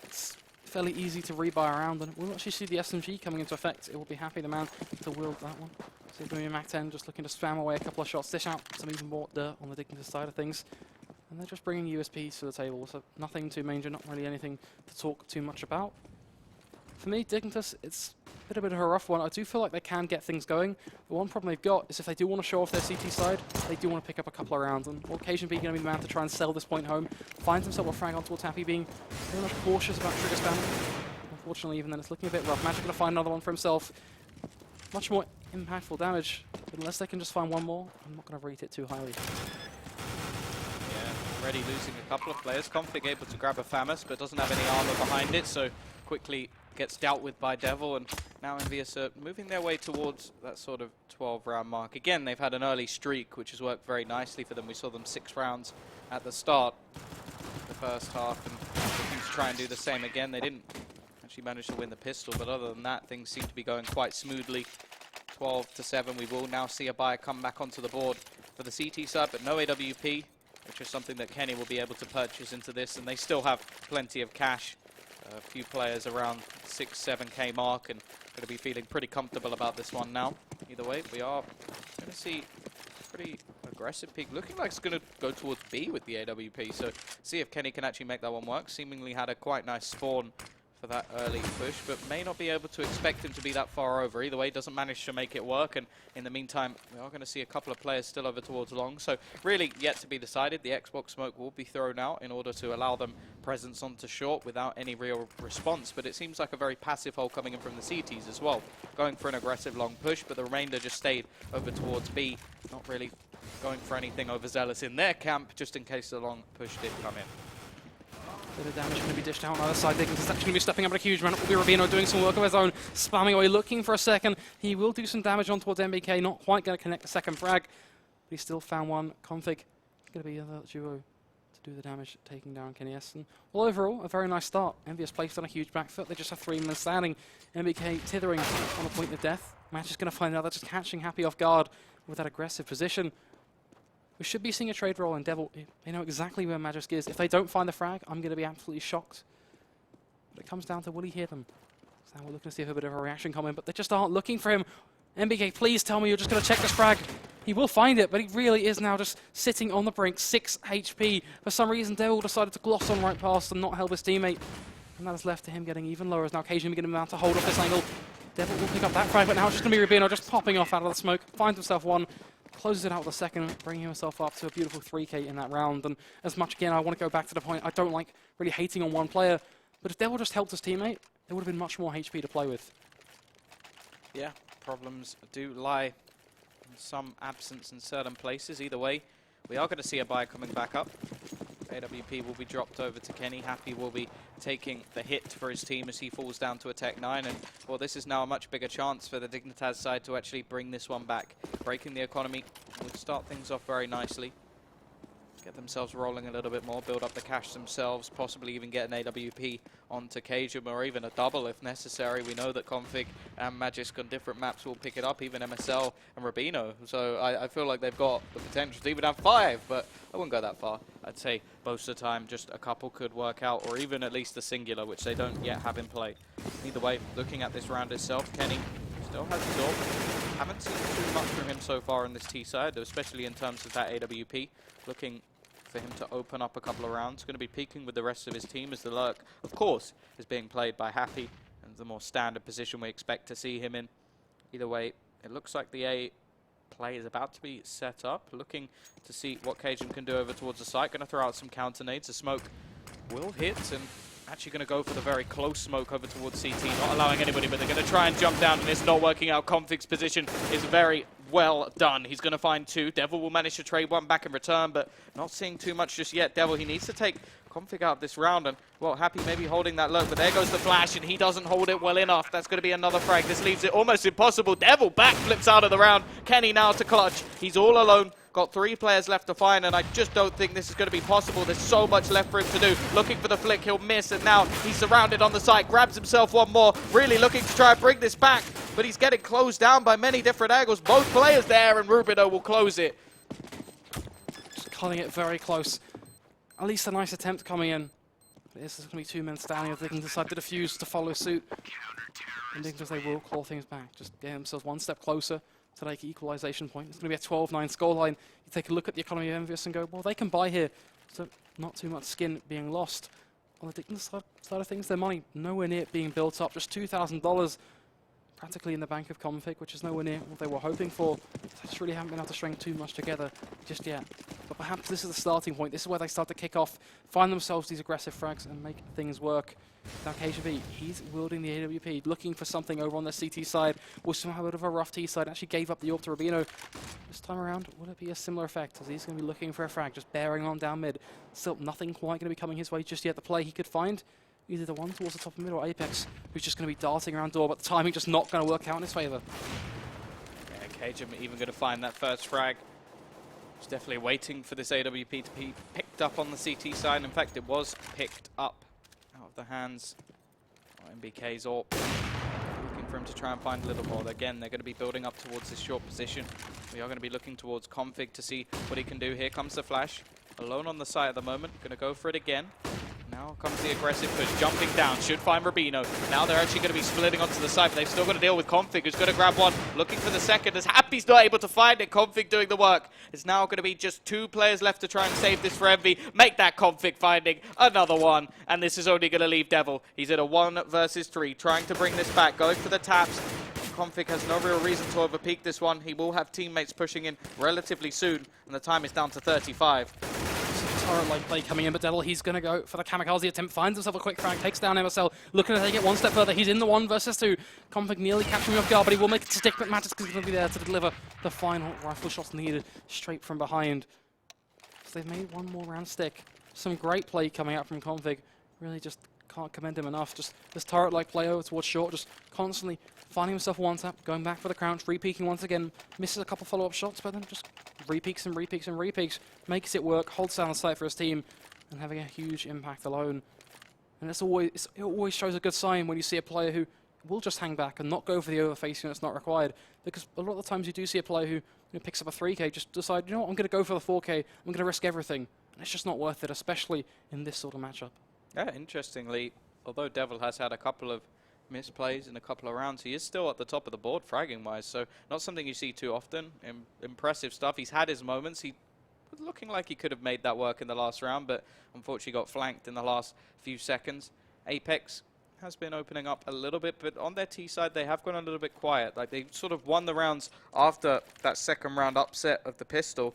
it's fairly easy to rebuy around. And we'll actually see the SMG coming into effect. It will be Happy, the man, to wield that one. So going to be Mac 10, just looking to spam away a couple of shots, dish out some even more dirt on the Dignitas side of things. And they're just bringing USPs to the table, so nothing too major, not really anything to talk too much about. For me, Dignitas, it's a bit of a rough one. I do feel like they can get things going. The one problem they've got is if they do want to show off their CT side, they do want to pick up a couple of rounds. And will occasionally be going to be the man to try and sell this point home. Finds himself a frag on towards Happy, being very much cautious about trigger spam. Unfortunately, even then, it's looking a bit rough. Magic going to find another one for himself. Much more impactful damage. But unless they can just find one more, I'm not going to rate it too highly. Already losing a couple of players. Config able to grab a FAMAS, but doesn't have any armor behind it, so quickly gets dealt with by Devil, and now EnVyUS are moving their way towards that sort of 12-round mark. Again, they've had an early streak, which has worked very nicely for them. We saw them 6 rounds at the start of the first half, and looking to try and do the same again. They didn't actually manage to win the pistol, but other than that, things seem to be going quite smoothly. 12-7, we will now see a buyer come back onto the board for the CT side, but no AWP, which is something that Kenny will be able to purchase into this, and they still have plenty of cash. A few players around 6-7k mark, and going to be feeling pretty comfortable about this one now. Either way, we are going to see pretty aggressive peak. Looking like it's going to go towards B with the AWP, so see if Kenny can actually make that one work. Seemingly had a quite nice spawn for that early push, but may not be able to expect him to be that far over. Either way, doesn't manage to make it work, and in the meantime, we are going to see a couple of players still over towards long, so really yet to be decided. The Xbox smoke will be thrown out in order to allow them presence onto short without any real response, but it seems like a very passive hole coming in from the CTs as well, going for an aggressive long push, but the remainder just stayed over towards B, not really going for anything overzealous in their camp, just in case the long push did come in. Bit of damage going to be dished out on the other side. Dignitas actually going to be stepping up at a huge amount. Will be Rubino doing some work of his own, spamming away, looking for a second. He will do some damage on towards MBK, not quite going to connect the second frag, but he still found one. Config going to be the duo to do the damage, taking down Kenny Esten. Well, overall, a very nice start. EnVyUS placed on a huge back foot. They just have 3 men standing. MBK tithering on a point of death. Match is going to find another, just catching Happy off guard with that aggressive position. We should be seeing a trade roll, and Devil, they know exactly where Magisk is. If they don't find the frag, I'm going to be absolutely shocked. But it comes down to, will he hear them? So now we're looking to see if a bit of a reaction coming, but they just aren't looking for him. MBK, please tell me you're just going to check this frag. He will find it, but he really is now just sitting on the brink, 6 HP. For some reason, Devil decided to gloss on right past and not help his teammate. And that has left to him getting even lower, as now occasionally getting him to hold off this angle. Devil will pick up that frag, but now it's just going to be Rubino just popping off out of the smoke, finds himself one. Closes it out with a second, bringing himself up to a beautiful 3k in that round. And as much, again, I want to go back to the point, I don't like really hating on one player, but if Devil just helped his teammate, there would have been much more HP to play with. Yeah, problems do lie in some absence in certain places. Either way, we are going to see a buy coming back up. AWP will be dropped over to Kenny. Happy will be taking the hit for his team as he falls down to a Tech 9. And, well, this is now a much bigger chance for the Dignitas side to actually bring this one back. Breaking the economy will start things off very nicely. get themselves rolling a little bit more, build up the cash themselves, possibly even get an AWP onto Cajun, or even a double if necessary. We know that Config and Magisk on different maps will pick it up, even MSL and Rubino. So I feel like they've got the potential to even have 5, but I wouldn't go that far. I'd say most of the time just a couple could work out, or even at least a singular, which they don't yet have in play. Either way, looking at this round itself, Kenny still has the door. Haven't seen too much from him so far on this T side, especially in terms of that AWP. Looking for him to open up a couple of rounds. Going to be peaking with the rest of his team as the lurk, of course, is being played by Happy, and the more standard position we expect to see him in. Either way, it looks like the A play is about to be set up. Looking to see what Cajun can do over towards the site. Going to throw out some counter nades. The smoke will hit, and actually going to go for the very close smoke over towards CT, not allowing anybody, but they're going to try and jump down, and it's not working out. Config's position is very well done. He's going to find 2. Devil will manage to trade 1 back in return, but not seeing too much just yet. Devil, he needs to take Config out this round, and, well, Happy maybe holding that lurk, but there goes the flash, and he doesn't hold it well enough. That's going to be another frag. This leaves it almost impossible. Devil backflips out of the round. Kenny now to clutch. He's all alone. Got 3 players left to find, and I just don't think this is going to be possible. There's so much left for him to do. Looking for the flick, he'll miss, and now he's surrounded on the side. Grabs himself 1 more. Really looking to try and bring this back, but he's getting closed down by many different angles. Both players there, and Rubino will close it. Just cutting it very close. At least a nice attempt coming in. This is going to be 2 men standing if they can decide to defuse to follow suit. And because they will claw things back. Just get themselves 1 step closer to take equalization point. It's going to be a 12-9 scoreline. You take a look at the economy of EnVyUS and go, well, they can buy here. So not too much skin being lost. On the Dignitas side of things, their money nowhere near being built up. Just $2,000 practically in the bank of Config, which is nowhere near what they were hoping for. They just really haven't been able to string too much together just yet. But perhaps this is the starting point. This is where they start to kick off, find themselves these aggressive frags and make things work. Now KJV, he's wielding the AWP, looking for something over on the CT side. Was somehow a bit of a rough T side, actually gave up the AWP to Rubino. This time around, will it be a similar effect, as he's going to be looking for a frag, just bearing on down mid. Still nothing quite going to be coming his way just yet. The play he could find, either the one towards the top of mid or Apex, who's just going to be darting around door, but the timing just not going to work out in his favour. Yeah, Cajun even going to find that first frag. He's definitely waiting for this AWP to be picked up on the CT side. In fact, it was picked up out of the hands of MBK's AWP. Looking for him to try and find a little more. Again, they're going to be building up towards this short position. We are going to be looking towards Config to see what he can do. Here comes the flash. Alone on the site at the moment. Going to go for it again. Now comes the aggressive push, jumping down, should find Rubino. Now they're actually going to be splitting onto the side, but they've still got to deal with Config, who's going to grab 1, looking for the second, as Happy's not able to find it. Config doing the work. It's now going to be just 2 players left to try and save this for Envy. Make that Config finding another one, and this is only going to leave Devil. He's at a 1 versus 3, trying to bring this back, going for the taps. Config has no real reason to overpeak this one. He will have teammates pushing in relatively soon, and the time is down to 35. Torrent-like play coming in, but Devil, he's going to go for the kamikaze attempt, finds himself a quick frag, takes down MSL, looking to take it 1 step further. He's in the 1 versus 2. Config nearly capturing him off guard, but he will make it stick, but Magisk is going to be there to deliver the final rifle shots needed straight from behind. So they've made 1 more round stick. Some great play coming out from Config. Really just can't commend him enough. Just this turret-like play over towards short, just constantly finding himself 1 tap, going back for the crouch, re-peeking once again, misses a couple follow-up shots, but then just re-peeks and re-peeks and re-peeks, makes it work, holds down the site for his team, and having a huge impact alone. And it always shows a good sign when you see a player who will just hang back and not go for the overfacing when it's not required, because a lot of the times you do see a player who picks up a 3K, just decide, you know what, I'm going to go for the 4K, I'm going to risk everything, and it's just not worth it, especially in this sort of matchup. Yeah, interestingly, although Devil has had a couple of misplays in a couple of rounds, he is still at the top of the board fragging-wise, so not something you see too often. Impressive stuff. He's had his moments. He was looking like he could have made that work in the last round, but unfortunately got flanked in the last few seconds. Apex has been opening up a little bit, but on their T side, they have gone a little bit quiet. Like, they sort of won the rounds after that second round upset of the pistol.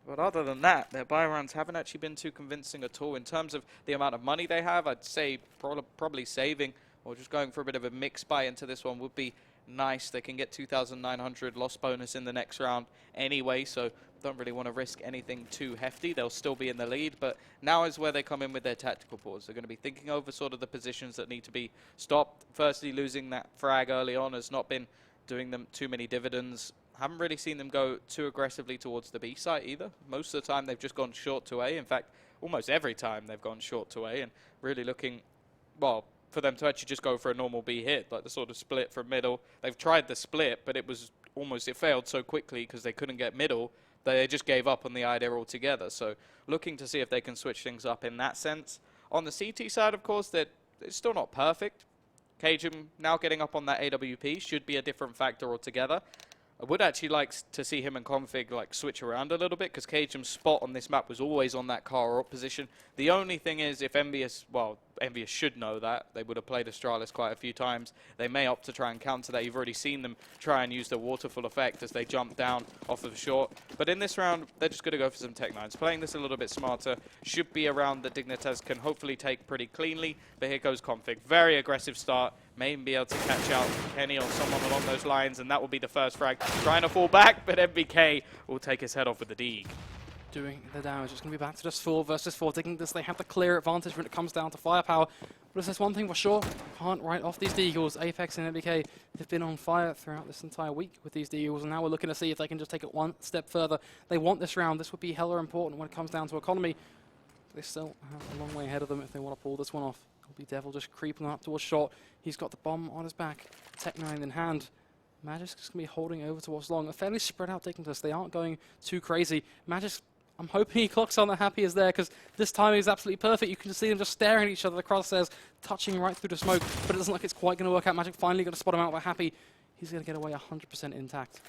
But other than that, their buy rounds haven't actually been too convincing at all. In terms of the amount of money they have, I'd say probably saving or just going for a bit of a mix buy into this one would be nice. They can get 2,900 loss bonus in the next round anyway, so don't really want to risk anything too hefty. They'll still be in the lead, but now is where they come in with their tactical pause. They're going to be thinking over sort of the positions that need to be stopped. Firstly, losing that frag early on has not been doing them too many dividends. Haven't really seen them go too aggressively towards the B site either. Most of the time they've just gone short to A. In fact, almost every time they've gone short to A, and really looking, well, for them to actually just go for a normal B hit, like the sort of split from middle. They've tried the split, but it failed so quickly because they couldn't get middle. They just gave up on the idea altogether. So looking to see if they can switch things up in that sense. On the CT side, of course, they're still not perfect. Cajun now getting up on that AWP should be a different factor altogether. I would actually like to see him and Config like switch around a little bit, because Cajun's spot on this map was always on that car up position. The only thing is, if EnVyUS, well, EnVyUS should know that. They would have played Astralis quite a few times. They may opt to try and counter that. You've already seen them try and use the waterfall effect as they jump down off of short. But in this round, they're just going to go for some Tech 9s. Playing this a little bit smarter should be a round that Dignitas can hopefully take pretty cleanly. But here goes Config. Very aggressive start. May even be able to catch out Kenny or someone along those lines, and that will be the first frag. Trying to fall back, but MBK will take his head off with the Deeg. Doing the damage. It's going to be back to just 4 versus 4. Dignitas, they have the clear advantage when it comes down to firepower. But there's one thing for sure, can't write off these Deagles. Apex and MBK, they've been on fire throughout this entire week with these Deagles, and now we're looking to see if they can just take it one step further. They want this round. This would be hella important when it comes down to economy. They still have a long way ahead of them if they want to pull this one off. It'll be Devil just creeping up towards short. He's got the bomb on his back. Tech 9 in hand. Magic's just going to be holding over towards long. A fairly spread out Dignitas. They aren't going too crazy. Magic's, I'm hoping he clocks on that Happy is there, because this timing is absolutely perfect. You can just see them just staring at each other. The crosshairs touching right through the smoke, but it doesn't look like it's quite going to work out. Magic finally going to spot him out with Happy. He's going to get away 100% intact.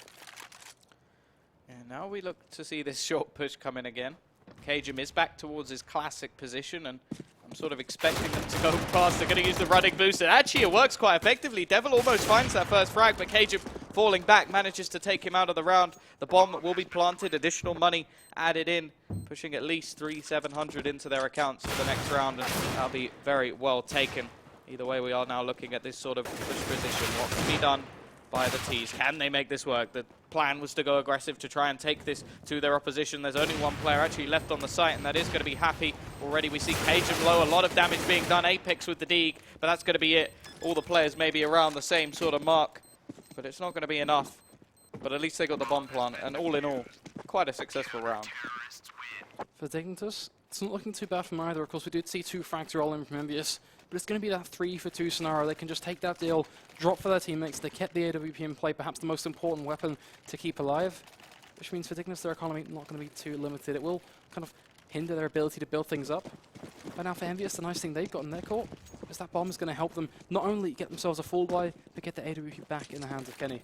And now we look to see this short push come in again. Cajun is back towards his classic position, and I'm sort of expecting them to go past. They're going to use the running boost, and actually it works quite effectively. Devil almost finds that first frag, but Cajun falling back manages to take him out of the round. The bomb will be planted, additional money added in, pushing at least 3,700 into their accounts for the next round, and that'll be very well taken. Either way, we are now looking at this sort of push position. What can be done by the T's? Can they make this work? The plan was to go aggressive to try and take this to their opposition. There's only one player actually left on the site, and that is going to be Happy. Already we see Cajun low, a lot of damage being done. Apex with the Deeg, but that's going to be it. All the players may be around the same sort of mark, but it's not going to be enough. But at least they got the bomb plant, and all in all, quite a successful round. For Dignitas, it's not looking too bad from either. Of course, we did see 2 frags roll in from EnVyUS, but it's going to be that 3-for-2 scenario. They can just take that deal, drop for their teammates. They kept the AWP in play, perhaps the most important weapon to keep alive, which means for Dignitas, their economy not going to be too limited. It will kind of hinder their ability to build things up. But now for EnVyUS, the nice thing they've got in their court is that bomb is going to help them not only get themselves a full buy, but get the AWP back in the hands of Kenny.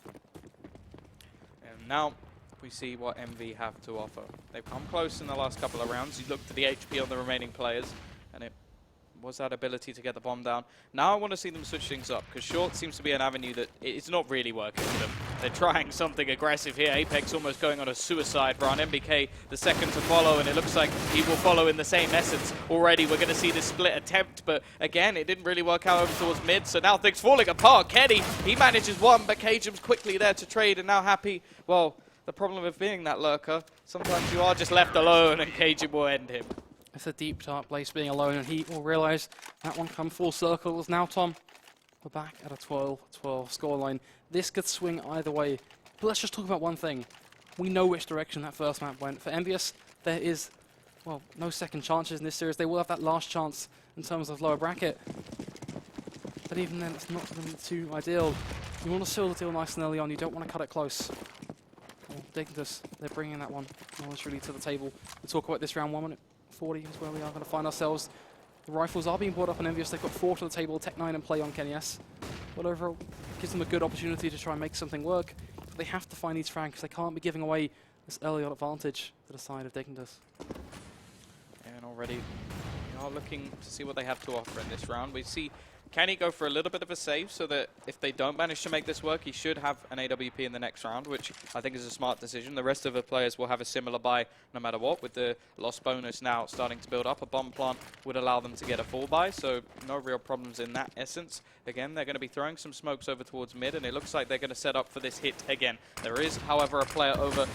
And now we see what MV have to offer. They've come close in the last couple of rounds. You look at the HP on the remaining players, and it was that ability to get the bomb down. Now I want to see them switch things up, because short seems to be an avenue that it's not really working for them. They're trying something aggressive here. Apex almost going on a suicide run. MBK the second to follow, and it looks like he will follow in the same essence. Already we're going to see this split attempt, but again, it didn't really work out over towards mid, so now things falling apart. Kenny, he manages one, but Cajun's quickly there to trade, and now Happy, well, the problem of being that lurker, sometimes you are just left alone, and Cajun will end him. It's a deep, dark place being alone, and he will realize that one come full circle. As now, Tom, we're back at a 12-12 scoreline. This could swing either way. But let's just talk about one thing. We know which direction that first map went. For EnVyUS, there is, well, no second chances in this series. They will have that last chance in terms of lower bracket. But even then, it's not going to be too ideal. You want to seal the deal nice and early on. You don't want to cut it close. Well, Dignitas, they're bringing that one really to the table. We'll talk about this round 1 minute. 40 is where we are going to find ourselves. The rifles are being brought up on EnVyUS. They've got 4 to the table, Tech 9 in play on Kenny S. But overall, gives them a good opportunity to try and make something work. But they have to find these frags. They can't be giving away this early on advantage to the side of Dignitas. And already we are looking to see what they have to offer in this round. We see Kenny go for a little bit of a save, so that if they don't manage to make this work, he should have an AWP in the next round, which I think is a smart decision. The rest of the players will have a similar buy no matter what. With the loss bonus now starting to build up, a bomb plant would allow them to get a full buy, so no real problems in that essence. Again, they're going to be throwing some smokes over towards mid, and it looks like they're going to set up for this hit again. There is, however, a player over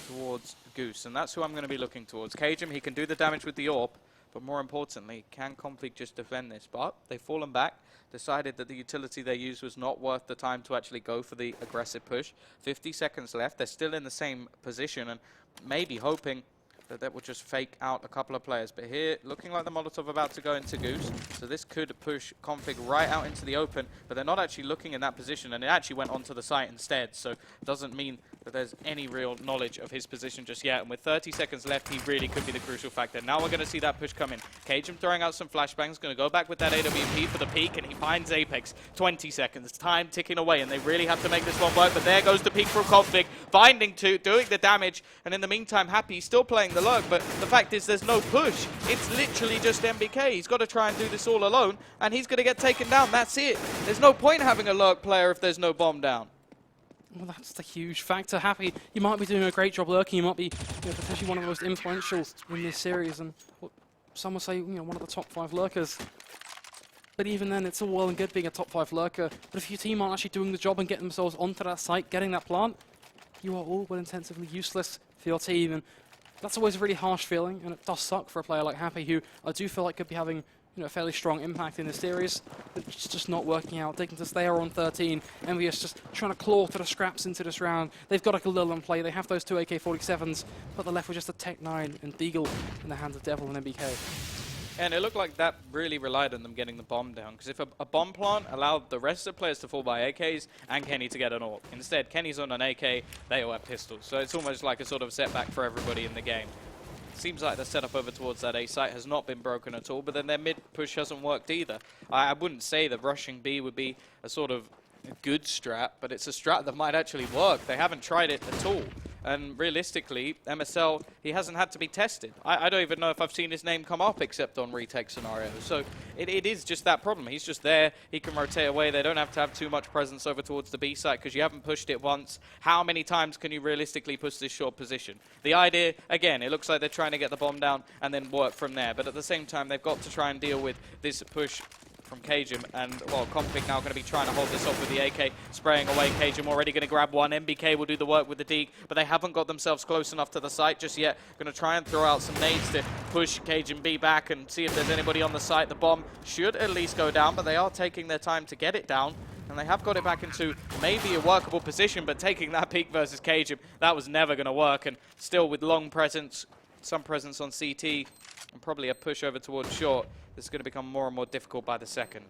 towards Goose, and that's who I'm going to be looking towards. Cajun, he can do the damage with the AWP, But more importantly, can Config just defend this? But they've fallen back, decided that the utility they used was not worth the time to actually go for the aggressive push. 50 seconds left. They're still in the same position and maybe hoping that will just fake out a couple of players. But here, looking like the Molotov about to go into Goose. So this could push Config right out into the open, but they're not actually looking in that position, and it actually went onto the site instead. So it doesn't mean that there's any real knowledge of his position just yet. And with 30 seconds left, he really could be the crucial factor. Now we're going to see that push come in. Cajun throwing out some flashbangs, going to go back with that AWP for the peak, and he finds Apex. 20 seconds, time ticking away, and they really have to make this one work. But there goes the peak from Config, finding two, doing the damage, and in the meantime, Happy still playing the lurk. But the fact is, there's no push. It's literally just MBK. He's got to try and do this all alone, and he's going to get taken down. That's it. There's no point having a lurk player if there's no bomb down. Well, that's the huge factor. Happy, you might be doing a great job lurking. You might be potentially one of the most influential in this series, and some would say one of the top 5 lurkers. But even then, it's all well and good being a top 5 lurker. But if your team aren't actually doing the job and getting themselves onto that site, getting that plant, you are all but intensively useless for your team. And that's always a really harsh feeling, and it does suck for a player like Happy, who I do feel like could be having a fairly strong impact in this series, but it's just not working out. Dignitas, they are on 13. EnVyUS just trying to claw to the scraps into this round. They've got a Galil in play. They have those 2 AK-47s, but they're left with just a Tech 9 and Deagle in the hands of Devil and MBK. And it looked like that really relied on them getting the bomb down, because if a bomb plant allowed the rest of the players to fall by AKs and Kenny to get an AWP. Instead, Kenny's on an AK, they all have pistols. So it's almost like a sort of setback for everybody in the game. Seems like the setup over towards that A site has not been broken at all, but then their mid push hasn't worked either. I wouldn't say that rushing B would be a sort of good strat, but it's a strat that might actually work. They haven't tried it at all. And realistically, MSL, he hasn't had to be tested. I don't even know if I've seen his name come up except on retake scenarios. So it is just that problem. He's just there. He can rotate away. They don't have to have too much presence over towards the B site because you haven't pushed it once. How many times can you realistically push this short position? The idea, again, it looks like they're trying to get the bomb down and then work from there. But at the same time, they've got to try and deal with this push from Cajun, and well, Config now going to be trying to hold this off with the AK, spraying away. Cajun already going to grab one. MBK will do the work with the Deke, but they haven't got themselves close enough to the site just yet. Going to try and throw out some nades to push Cajun B back and see if there's anybody on the site. The bomb should at least go down, but they are taking their time to get it down, and they have got it back into maybe a workable position, but taking that peak versus Cajun, that was never going to work, and still with long presence, some presence on CT, and probably a push over towards short. This is going to become more and more difficult by the second.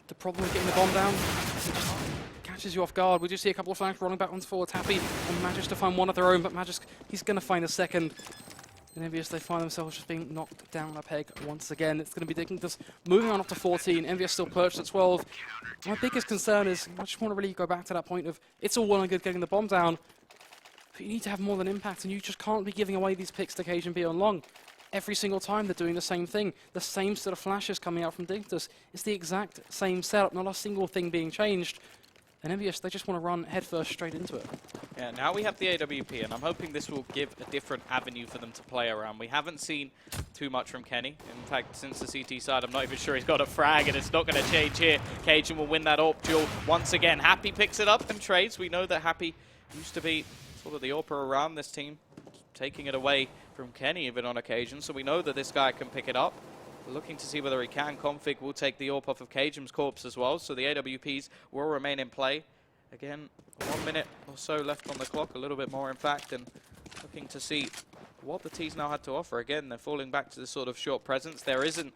The problem with getting the bomb down, it just catches you off guard. We do see a couple of flanks running back once forwards. Happy and manages to find one of their own, but he's going to find a second. And EnVyUS, they find themselves just being knocked down a peg once again. It's going to be Dignitas moving on up to 14. EnVyUS still perched at 12. My biggest concern is, I just want to really go back to that point of, it's all well and good getting the bomb down, but you need to have more than impact, and you just can't be giving away these picks to Cajun B on long. Every single time they're doing the same thing. The same sort of flashes coming out from Dignitas. It's the exact same setup, not a single thing being changed. And EnVyUS, they just want to run headfirst straight into it. Yeah, now we have the AWP, and I'm hoping this will give a different avenue for them to play around. We haven't seen too much from Kenny. In fact, since the CT side, I'm not even sure he's got a frag, and it's not going to change here. Cajun will win that AWP duel once again. Happy picks it up and trades. We know that Happy used to be sort of the AWPer around this team, taking it away from Kenny even on occasion, so we know that this guy can pick it up. We're looking to see whether he can. Config will take the AWP off of Cajun's corpse as well, so the AWPs will remain in play. Again, 1 minute or so left on the clock, a little bit more in fact, and looking to see what the T's now had to offer. Again, they're falling back to this sort of short presence. There isn't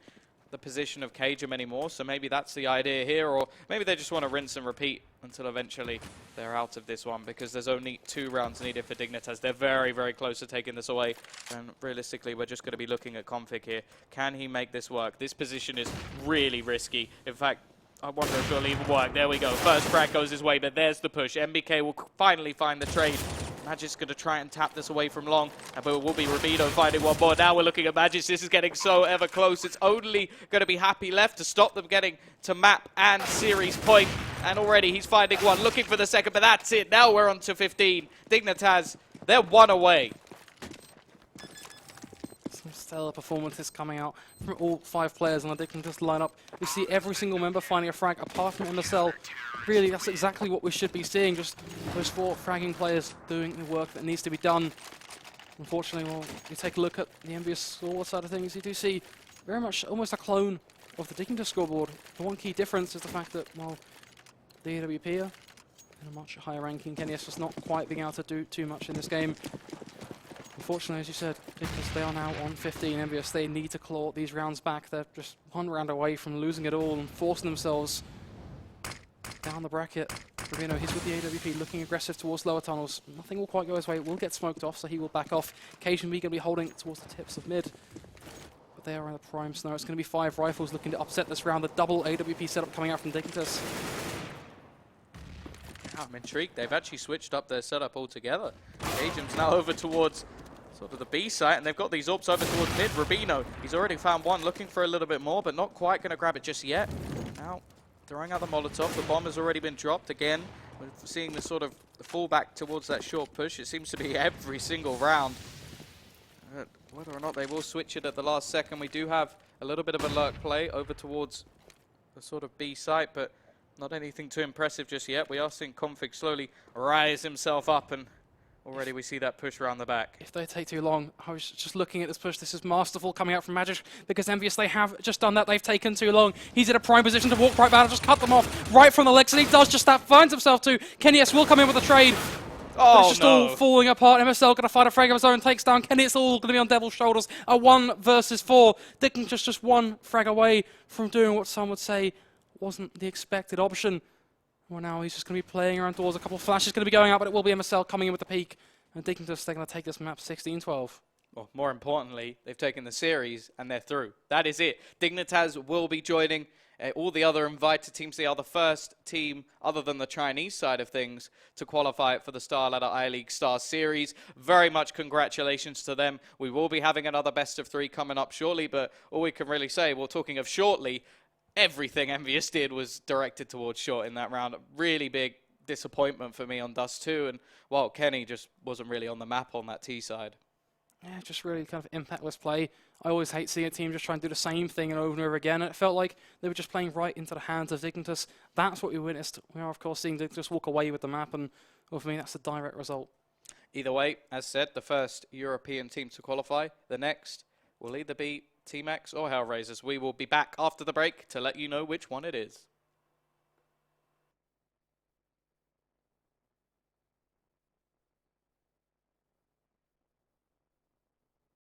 the position of Cajun anymore, so maybe that's the idea here, or maybe they just want to rinse and repeat until eventually they're out of this one, because there's only 2 rounds needed for Dignitas. They're very, very close to taking this away, and realistically, we're just going to be looking at Config here. Can he make this work? This position is really risky. In fact, I wonder if it'll even work. There we go. First frag goes his way, but there's the push. MBK will finally find the trade. Magic's going to try and tap this away from long, but it will be Rabido finding one more. Now we're looking at Magic. This is getting so ever close. It's only going to be Happy left to stop them getting to map and series point. And already he's finding one, looking for the second, but that's it. Now we're on to 15. Dignitas, they're 1 away. Some stellar performances coming out from all 5 players on the Dignitas lineup. We see every single member finding a frag, apart from MSL. Really, that's exactly what we should be seeing, just those 4 fragging players doing the work that needs to be done. Unfortunately, well, you take a look at the EnVyUS score side of things, you do see very much almost a clone of the Dignitas scoreboard. The one key difference is the fact that, well, the AWP are in a much higher ranking. Dignitas just not quite being able to do too much in this game. Unfortunately, as you said, Dignitas, they are now on 15. EnVyUS, they need to claw these rounds back. They're just one round away from losing it all and forcing themselves down the bracket. Rubino, he's with the AWP, looking aggressive towards lower tunnels. Nothing will quite go his way. It will get smoked off, so he will back off. KGB going to be holding towards the tips of mid. But they are in the prime snow. It's going to be 5 rifles looking to upset this round. The double AWP setup coming out from Dignitas. I'm intrigued. They've actually switched up their setup altogether. Agent's now over towards sort of the B site, and they've got these orbs over towards mid. Rubino, he's already found one, looking for a little bit more, but not quite going to grab it just yet. Now, throwing out the Molotov. The bomb has already been dropped again. We're seeing the sort of the fallback towards that short push. It seems to be every single round. Whether or not they will switch it at the last second, we do have a little bit of a lurk play over towards the sort of B site, but not anything too impressive just yet. We are seeing Config slowly rise himself up, and already we see that push around the back. If they take too long, I was just looking at this push. This is masterful coming out from Magic, because EnVyUS, they have just done that. They've taken too long. He's in a prime position to walk right back and just cut them off right from the legs, and he does just that. Finds himself to. KennyS will come in with a trade. But it's just all falling apart. MSL going to find a frag of his own, takes down Kenny. It's all going to be on Devil's shoulders. A 1 versus 4. Dickens just one frag away from doing what some would say wasn't the expected option. Well, now he's just going to be playing around towards a couple of flashes going to be going out, but it will be MSL coming in with the peak. And Dignitas, they're going to take this map 16-12. Well, more importantly, they've taken the series and they're through. That is it. Dignitas will be joining all the other invited teams. They are the first team, other than the Chinese side of things, to qualify for the Starladder I-League Star Series. Very much congratulations to them. We will be having another best of 3 coming up shortly, but all we can really say, well, talking of shortly, everything EnVyUS did was directed towards short in that round. Really big disappointment for me on dust2, and well, Kenny just wasn't really on the map on that T side. Yeah, just really kind of impactless play. I always hate seeing a team just try and do the same thing and over again. It felt like they were just playing right into the hands of Dignitas. That's what we witnessed. We are, of course, seeing Dignitas walk away with the map, and well, for me, that's the direct result. Either way, as said, the first European team to qualify. The next will either be Team X or Hellraisers. We will be back after the break to let you know which one it is.